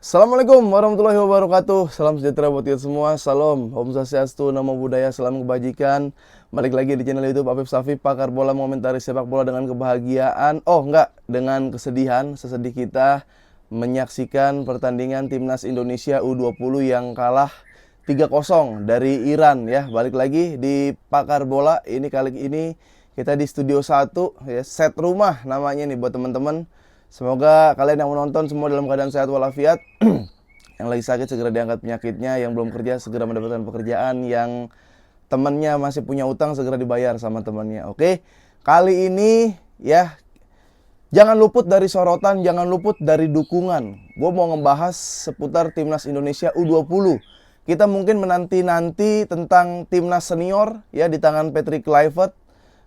Assalamualaikum warahmatullahi wabarakatuh. Salam sejahtera buat kita semua. Salam, Om Swastiastu, Namo Buddhaya, salam kebajikan. Balik lagi di channel YouTube Afif Safif, pakar bola mengomentari sepak bola dengan kebahagiaan. Dengan kesedihan. Sesedih kita menyaksikan pertandingan timnas Indonesia U20 yang kalah 3-0 dari Iran ya. Balik lagi di pakar bola. Kali ini kita di studio 1 ya, set rumah namanya nih buat teman-teman. Semoga kalian yang menonton semua dalam keadaan sehat walafiat. Yang lagi sakit segera diangkat penyakitnya, yang belum kerja segera mendapatkan pekerjaan, yang temannya masih punya utang segera dibayar sama temannya. Oke. Kali ini ya jangan luput dari sorotan, jangan luput dari dukungan. Gue mau ngebahas seputar timnas Indonesia U20. Kita mungkin menanti-nanti tentang timnas senior ya di tangan Patrick Kluivert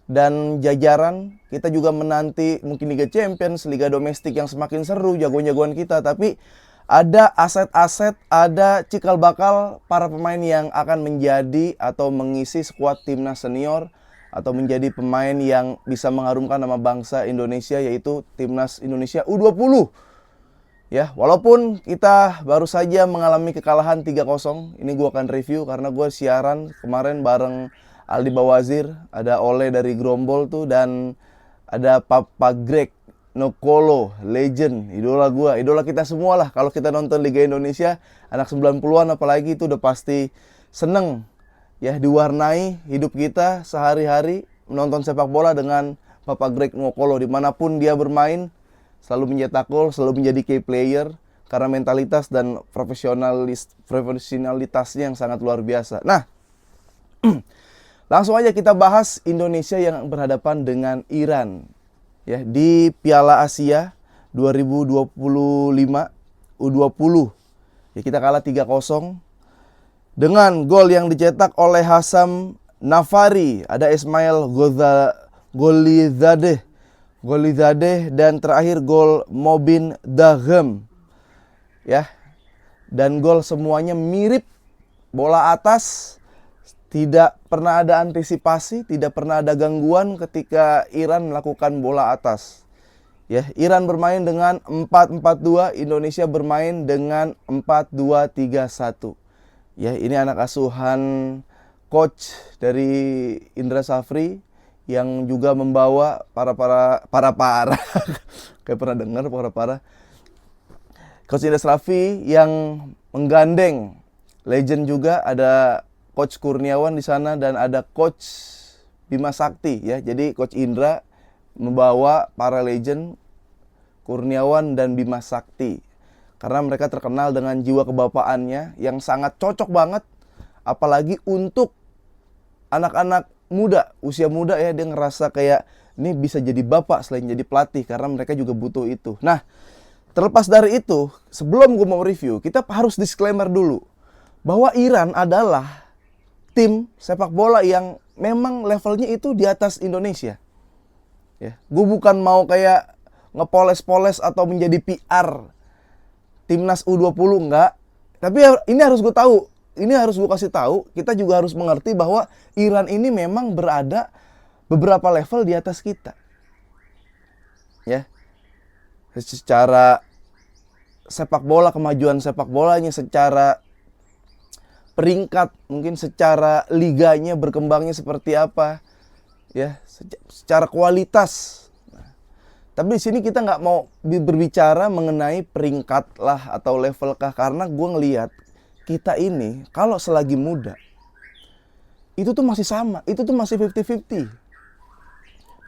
dan jajaran. Kita juga menanti mungkin Liga Champions, Liga Domestik yang semakin seru, jagoan-jagoan kita. Tapi ada aset-aset, ada cikal bakal para pemain yang akan menjadi atau mengisi skuad timnas senior, atau menjadi pemain yang bisa mengharumkan nama bangsa Indonesia, yaitu timnas Indonesia U20. Ya, walaupun kita baru saja mengalami kekalahan 3-0, ini gue akan review karena gue siaran kemarin bareng Aldi Bawazir, ada Ole dari Grombol tuh, dan ada Papa Greg Nokolo, legend, idola gua, idola kita semua lah. Kalau kita nonton Liga Indonesia, anak 90-an apalagi itu udah pasti seneng ya, diwarnai hidup kita sehari-hari menonton sepak bola dengan Papa Greg Nokolo. Dimanapun dia bermain, selalu mencetak gol, selalu menjadi key player karena mentalitas dan profesionalitasnya yang sangat luar biasa. Nah, langsung aja kita bahas Indonesia yang berhadapan dengan Iran ya di Piala Asia 2025 U20. Ya, kita kalah 3-0 dengan gol yang dicetak oleh Hassam Nafari, ada Ismail Golizadeh dan terakhir gol Mobin Daghem. Ya. Dan gol semuanya mirip bola atas. Tidak pernah ada antisipasi, tidak pernah ada gangguan ketika Iran melakukan bola atas. Ya, Iran bermain dengan 4-4-2, Indonesia bermain dengan 4-2-3-1. Ya, ini anak asuhan coach dari Indra Safri yang juga membawa para kayak pernah dengar para coach Indra Safri yang menggandeng legend juga, ada Coach Kurniawan di sana dan ada Coach Bima Sakti ya. Jadi Coach Indra membawa para legend Kurniawan dan Bima Sakti karena mereka terkenal dengan jiwa kebapaannya yang sangat cocok banget, apalagi untuk anak-anak muda, usia muda ya. Dia ngerasa kayak ini bisa jadi bapak selain jadi pelatih karena mereka juga butuh itu. Nah, terlepas dari itu, sebelum gue mau review, kita harus disclaimer dulu bahwa Iran adalah tim sepak bola yang memang levelnya itu di atas Indonesia. Ya, gue bukan mau kayak ngepoles-poles atau menjadi PR timnas U20, enggak. Tapi ini harus gue tahu, ini harus gue kasih tahu. Kita juga harus mengerti bahwa Iran ini memang berada beberapa level di atas kita. Ya, secara sepak bola, kemajuan sepak bolanya, secara peringkat, mungkin secara liganya berkembangnya seperti apa ya, secara kualitas. Tapi di sini kita nggak mau berbicara mengenai peringkat lah atau level kah, karena gue ngelihat kita ini kalau selagi muda itu tuh masih sama, itu tuh masih 50-50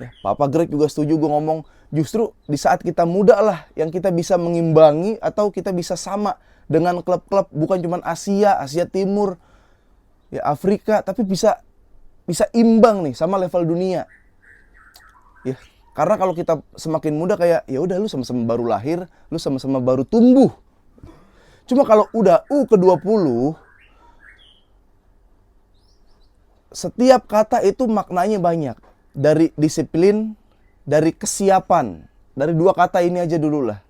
ya. Papa Greg juga setuju gue ngomong, justru di saat kita muda lah yang kita bisa mengimbangi atau kita bisa sama dengan klub-klub bukan cuma Asia Timur, ya Afrika, tapi bisa imbang nih sama level dunia. Ya, karena kalau kita semakin muda kayak ya udah lu sama-sama baru lahir, lu sama-sama baru tumbuh. Cuma kalau udah U20, setiap kata itu maknanya banyak. Dari disiplin, dari kesiapan. Dari dua kata ini aja dulu lah.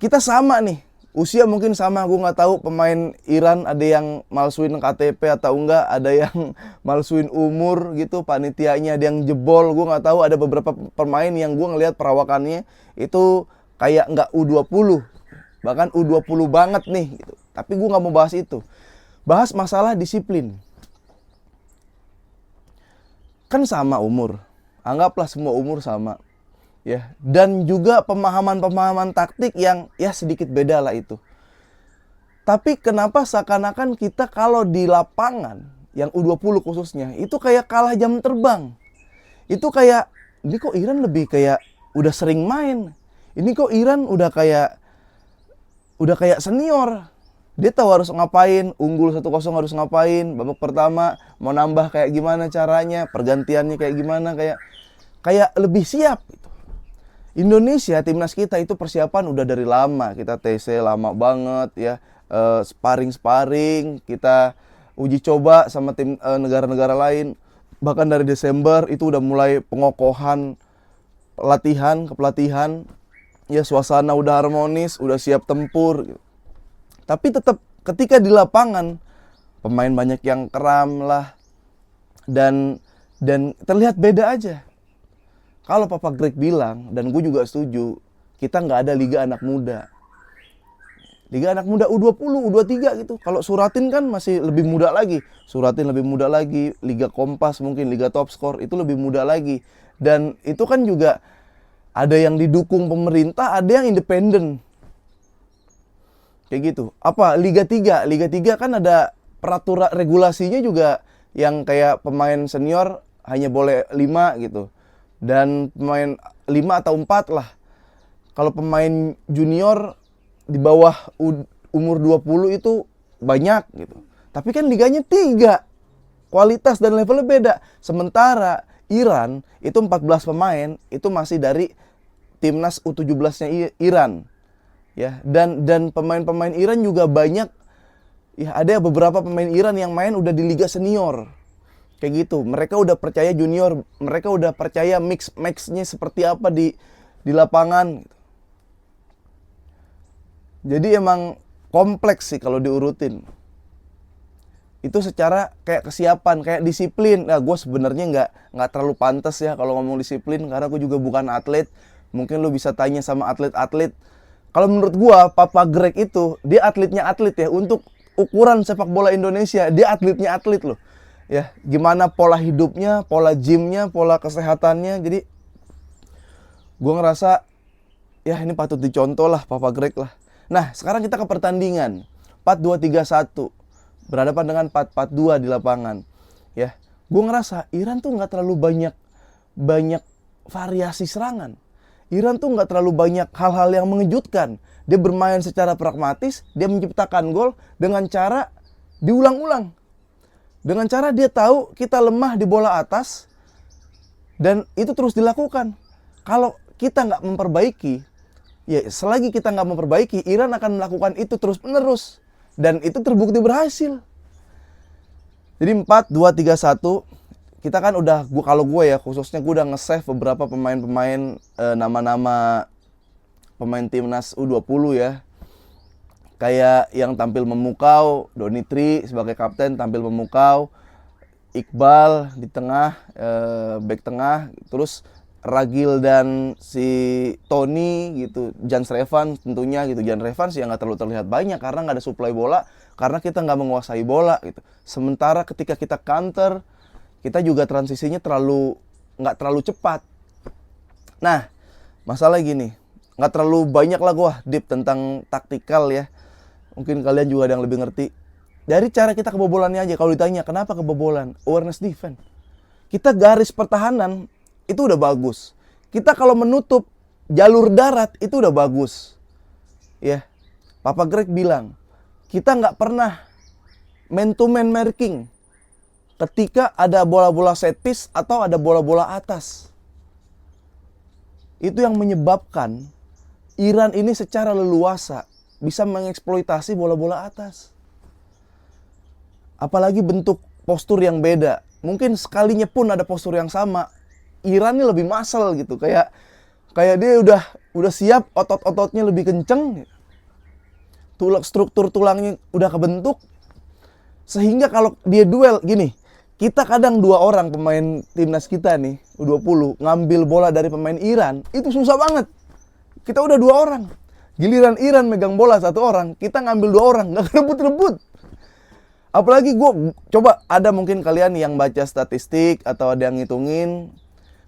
Kita sama nih. Usia mungkin sama, gue nggak tahu pemain Iran ada yang malsuin KTP atau enggak, ada yang malsuin umur gitu, panitianya ada yang jebol, gue nggak tahu. Ada beberapa pemain yang gue ngelihat perawakannya itu kayak nggak U20. bahkan U20 banget nih gitu. Tapi gue nggak mau bahas itu. Bahas masalah disiplin. Kan sama umur. Anggaplah semua umur sama. Ya, dan juga pemahaman-pemahaman taktik yang ya sedikit beda lah itu. Tapi kenapa seakan-akan kita kalau di lapangan yang U20 khususnya itu kayak kalah jam terbang. Itu kayak ini kok Iran lebih kayak udah sering main. Ini kok Iran udah kayak senior. Dia tahu harus ngapain, unggul 1-0 harus ngapain, babak pertama mau nambah kayak gimana caranya, pergantiannya kayak gimana, kayak lebih siap gitu. Indonesia, timnas kita itu persiapan udah dari lama. Kita TC lama banget ya, sparring, kita uji coba sama tim negara-negara lain. Bahkan dari Desember itu udah mulai pengokohan ke pelatihan. Ya suasana udah harmonis, udah siap tempur gitu. Tapi tetap ketika di lapangan pemain banyak yang kram lah dan terlihat beda aja. Kalau Papa Greg bilang, dan gue juga setuju, kita nggak ada Liga Anak Muda. Liga Anak Muda U20, U23 gitu. Kalau Suratin kan masih lebih muda lagi. Suratin lebih muda lagi. Liga Kompas mungkin, Liga Top Skor itu lebih muda lagi. Dan itu kan juga ada yang didukung pemerintah, ada yang independen. Kayak gitu. Apa? Liga 3. Liga 3 kan ada peraturan regulasinya juga yang kayak pemain senior hanya boleh 5 gitu. Dan pemain 5 atau 4 lah. Kalau pemain junior di bawah umur 20 itu banyak gitu. Tapi kan liganya 3. Kualitas dan levelnya beda. Sementara Iran itu 14 pemain itu masih dari timnas U17-nya Iran. Ya, dan pemain-pemain Iran juga banyak. Ya, ada beberapa pemain Iran yang main udah di liga senior. Kayak gitu. Mereka udah percaya junior, mereka udah percaya mix-nya seperti apa di lapangan. Jadi emang kompleks sih kalau diurutin. Itu secara kayak kesiapan, kayak disiplin. Nah, gue sebenarnya nggak terlalu pantas ya kalau ngomong disiplin karena gue juga bukan atlet. Mungkin lu bisa tanya sama atlet-atlet. Kalau menurut gue, Papa Greg itu dia atletnya atlet ya. Untuk ukuran sepak bola Indonesia, dia atletnya atlet loh. Ya, gimana pola hidupnya, pola gymnya, pola kesehatannya. Jadi gue ngerasa ya ini patut dicontoh lah Papa Greg lah. Nah, sekarang kita ke pertandingan 4-2-3-1 berhadapan dengan 4-4-2 di lapangan. Ya, gue ngerasa Iran tuh nggak terlalu banyak variasi serangan. Iran tuh nggak terlalu banyak hal-hal yang mengejutkan. Dia bermain secara pragmatis, dia menciptakan gol dengan cara diulang-ulang. Dengan cara dia tahu kita lemah di bola atas dan itu terus dilakukan. Kalau kita nggak memperbaiki, ya selagi kita nggak memperbaiki, Iran akan melakukan itu terus-menerus. Dan itu terbukti berhasil. Jadi 4-2-3-1, kita kan udah, kalau gue ya khususnya gue udah nge-save beberapa pemain-pemain, nama-nama pemain timnas U20 ya. Kayak yang tampil memukau, Donitri sebagai kapten tampil memukau, Iqbal di tengah, back tengah, terus Ragil dan si Tony gitu, Jan Revan tentunya gitu. Jan Revan sih yang nggak terlalu terlihat banyak karena nggak ada suplai bola, karena kita nggak menguasai bola gitu. Sementara ketika kita counter, kita juga transisinya nggak terlalu cepat. Nah, masalah gini, nggak terlalu banyak lah gua deep tentang taktikal ya. Mungkin kalian juga ada yang lebih ngerti. Dari cara kita kebobolannya aja, kalau ditanya kenapa kebobolan, awareness defense. Kita garis pertahanan itu udah bagus. Kita kalau menutup jalur darat itu udah bagus. Ya, Papa Greg bilang, kita nggak pernah man-to-man marking ketika ada bola-bola set piece atau ada bola-bola atas. Itu yang menyebabkan Iran ini secara leluasa bisa mengeksploitasi bola-bola atas. Apalagi bentuk postur yang beda. Mungkin sekalinya pun ada postur yang sama, Iran ini lebih masal gitu. Kayak dia udah siap, otot-ototnya lebih kenceng. Struktur tulangnya udah kebentuk. Sehingga kalau dia duel gini, kita kadang 2 orang pemain timnas kita nih, U20, ngambil bola dari pemain Iran, itu susah banget. Kita udah 2 orang. Giliran Iran megang bola 1 orang, kita ngambil 2 orang, nggak rebut-rebut. Apalagi gue coba, ada mungkin kalian yang baca statistik atau ada yang ngitungin,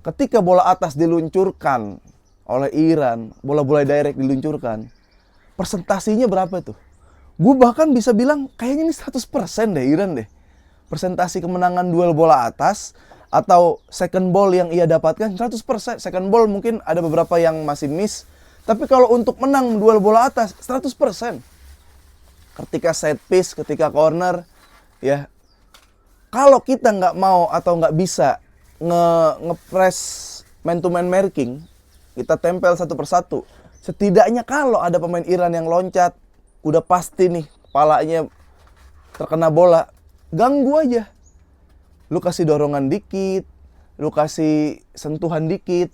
ketika bola atas diluncurkan oleh Iran, bola-bola direct diluncurkan, persentasinya berapa tuh? Gue bahkan bisa bilang kayaknya ini 100% deh Iran deh. Persentasi kemenangan duel bola atas atau second ball yang ia dapatkan 100%. Second ball mungkin ada beberapa yang masih miss, tapi kalau untuk menang duel bola atas 100%. Ketika set piece, ketika corner, ya kalau kita nggak mau atau nggak bisa nge-press man to man marking, kita tempel satu persatu. Setidaknya kalau ada pemain Iran yang loncat, udah pasti nih kepalanya terkena bola, ganggu aja. Lu kasih dorongan dikit, lu kasih sentuhan dikit.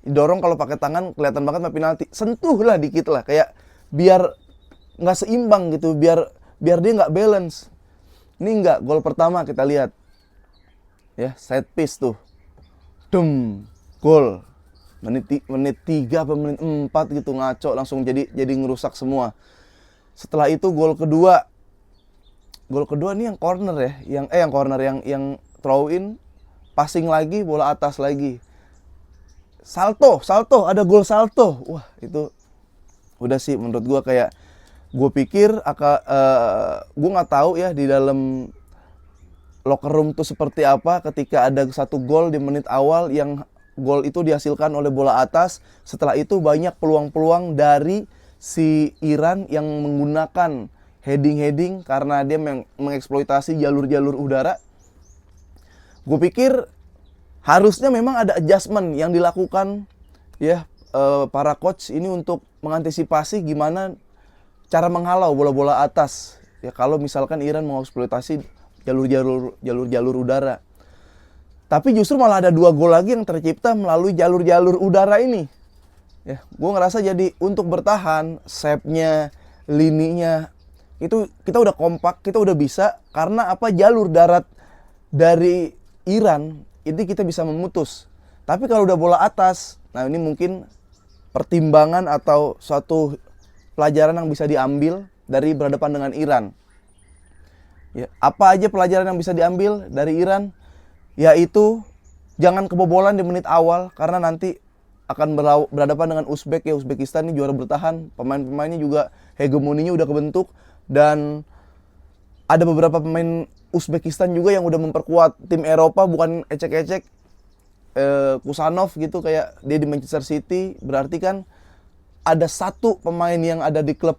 Dorong kalau pakai tangan kelihatan banget mah penalti. Sentuh lah dikit lah, kayak biar nggak seimbang gitu, biar dia nggak balance. Ini nggak, gol pertama kita lihat, ya set piece tuh, gol. Menit 3 atau menit 4 gitu, ngaco langsung jadi ngerusak semua. Setelah itu gol kedua nih yang corner ya, yang throw in, passing lagi, bola atas lagi. Salto, ada gol salto. Wah, itu udah sih menurut gua kayak, gue pikir gue nggak tahu ya di dalam locker room tuh seperti apa ketika ada 1 gol di menit awal yang gol itu dihasilkan oleh bola atas. Setelah itu banyak peluang-peluang dari si Iran yang menggunakan heading karena dia mengeksploitasi jalur-jalur udara. Gue pikir harusnya memang ada adjustment yang dilakukan ya para coach ini untuk mengantisipasi gimana cara menghalau bola-bola atas. Ya kalau misalkan Iran mengeksploitasi jalur-jalur udara. Tapi justru malah ada 2 gol lagi yang tercipta melalui jalur-jalur udara ini. Ya, gue ngerasa jadi untuk bertahan, shape-nya, lininya, itu kita udah kompak, kita udah bisa. Karena apa? Jalur darat dari Iran, itu kita bisa memutus. Tapi kalau udah bola atas, nah ini mungkin pertimbangan atau suatu pelajaran yang bisa diambil dari berhadapan dengan Iran. Ya, apa aja pelajaran yang bisa diambil dari Iran? Yaitu jangan kebobolan di menit awal, karena nanti akan berhadapan dengan Uzbek ya. Uzbekistan ini juara bertahan, pemain-pemainnya juga hegemoninya udah kebentuk, dan ada beberapa pemain Uzbekistan juga yang udah memperkuat tim Eropa, bukan ecek-ecek. Kusanov gitu, kayak dia di Manchester City, berarti kan ada 1 pemain yang ada di klub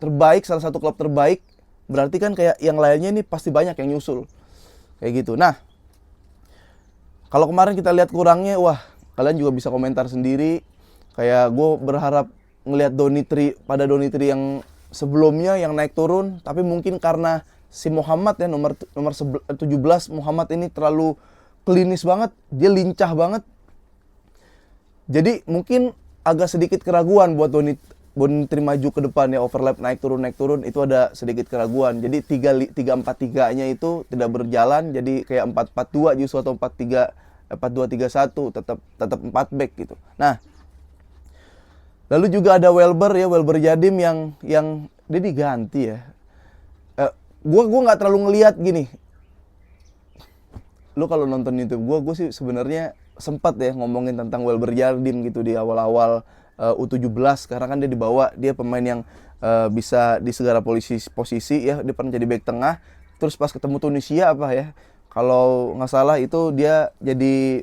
terbaik, salah satu klub terbaik, berarti kan kayak yang lainnya ini pasti banyak yang nyusul kayak gitu. Nah, kalau kemarin kita lihat kurangnya, wah kalian juga bisa komentar sendiri. Kayak gue berharap ngelihat Donitri yang sebelumnya yang naik turun, tapi mungkin karena si Muhammad ya nomor 17 Muhammad ini terlalu klinis banget, dia lincah banget. Jadi mungkin agak sedikit keraguan buat Donitri maju ke depan ya, overlap naik turun itu ada sedikit keraguan. Jadi 3-4-3-nya itu tidak berjalan, jadi kayak 4-4-2 justru atau 4-2-3-1, tetap 4 back gitu. Nah, lalu juga ada Welber Jadim yang dia diganti ya. Gua nggak terlalu ngelihat gini. Lu kalau nonton YouTube gue sih sebenarnya sempat ya ngomongin tentang Welber Jadim gitu di awal-awal U17, karena kan dia dibawa, dia pemain yang bisa di segala posisi ya. Dia pernah jadi back tengah, terus pas ketemu Tunisia apa ya, kalau nggak salah itu dia jadi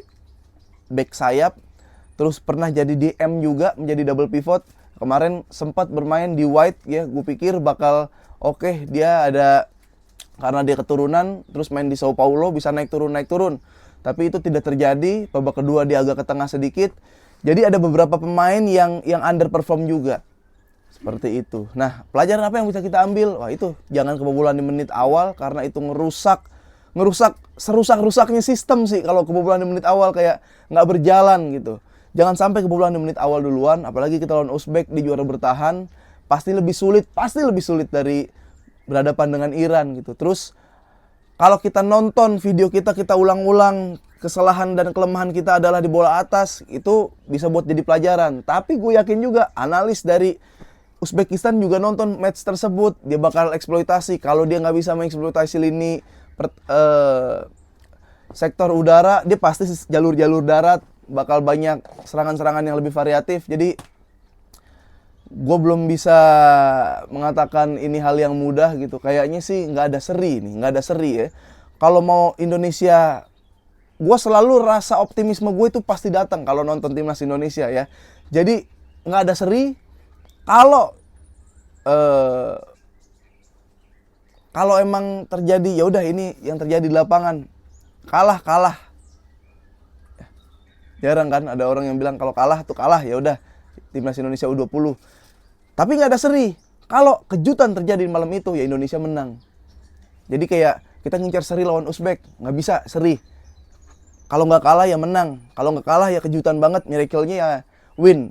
back sayap, terus pernah jadi DM juga, menjadi double pivot. Kemarin sempat bermain di wide ya, gue pikir bakal oke, dia ada karena dia keturunan, terus main di Sao Paulo bisa naik turun. Tapi itu tidak terjadi. Babak kedua dia agak ke tengah sedikit. Jadi ada beberapa pemain yang underperform juga. Seperti itu. Nah, pelajaran apa yang bisa kita ambil? Wah, itu jangan kebobolan di menit awal, karena itu ngerusak serusak-rusaknya sistem sih kalau kebobolan di menit awal, kayak nggak berjalan gitu. Jangan sampai kebobolan di menit awal duluan, apalagi kita lawan Uzbek di juara bertahan, pasti lebih sulit dari berhadapan dengan Iran gitu. Terus kalau kita nonton video kita ulang-ulang kesalahan dan kelemahan kita adalah di bola atas, itu bisa buat jadi pelajaran. Tapi gue yakin juga analis dari Uzbekistan juga nonton match tersebut, dia bakal eksploitasi. Kalau dia nggak bisa mengeksploitasi lini sektor udara, dia pasti jalur-jalur darat bakal banyak serangan-serangan yang lebih variatif. Jadi gue belum bisa mengatakan ini hal yang mudah gitu. Kayaknya sih nggak ada seri nih, nggak ada seri ya. Kalau mau Indonesia, gue selalu rasa optimisme gue itu pasti datang kalau nonton timnas Indonesia ya. Jadi nggak ada seri. Kalau emang terjadi, ya udah ini yang terjadi di lapangan. Kalah. Jarang kan ada orang yang bilang kalau kalah tuh kalah, ya udah timnas Indonesia U20. Tapi nggak ada seri. Kalau kejutan terjadi malam itu, ya Indonesia menang. Jadi kayak kita ngincar seri lawan Uzbek, nggak bisa seri. Kalau nggak kalah ya menang. Kalau nggak kalah ya kejutan banget, miracle-nya ya win.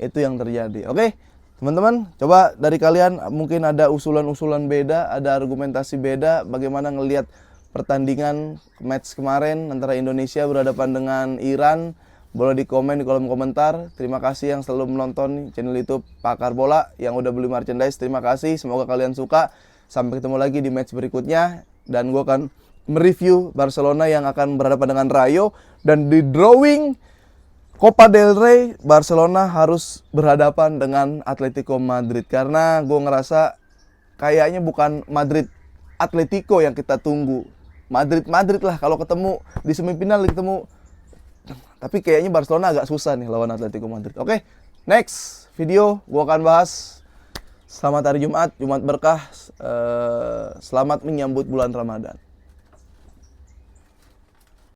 Itu yang terjadi. Oke, teman-teman, coba dari kalian mungkin ada usulan-usulan beda, ada argumentasi beda, bagaimana ngelihat pertandingan match kemarin antara Indonesia berhadapan dengan Iran. Boleh di komen di kolom komentar. Terima kasih yang selalu menonton channel YouTube Pakar Bola, yang udah beli merchandise. Terima kasih, semoga kalian suka. Sampai ketemu lagi di match berikutnya, dan gue akan mereview Barcelona yang akan berhadapan dengan Rayo, dan di drawing Copa del Rey, Barcelona harus berhadapan dengan Atletico Madrid. Karena gue ngerasa kayaknya bukan Madrid Atletico yang kita tunggu. Madrid lah kalau ketemu di semifinal ketemu. Tapi kayaknya Barcelona agak susah nih lawan Atletico Madrid. Oke, next video gue akan bahas. Selamat hari Jumat, Jumat berkah. Selamat menyambut bulan Ramadan.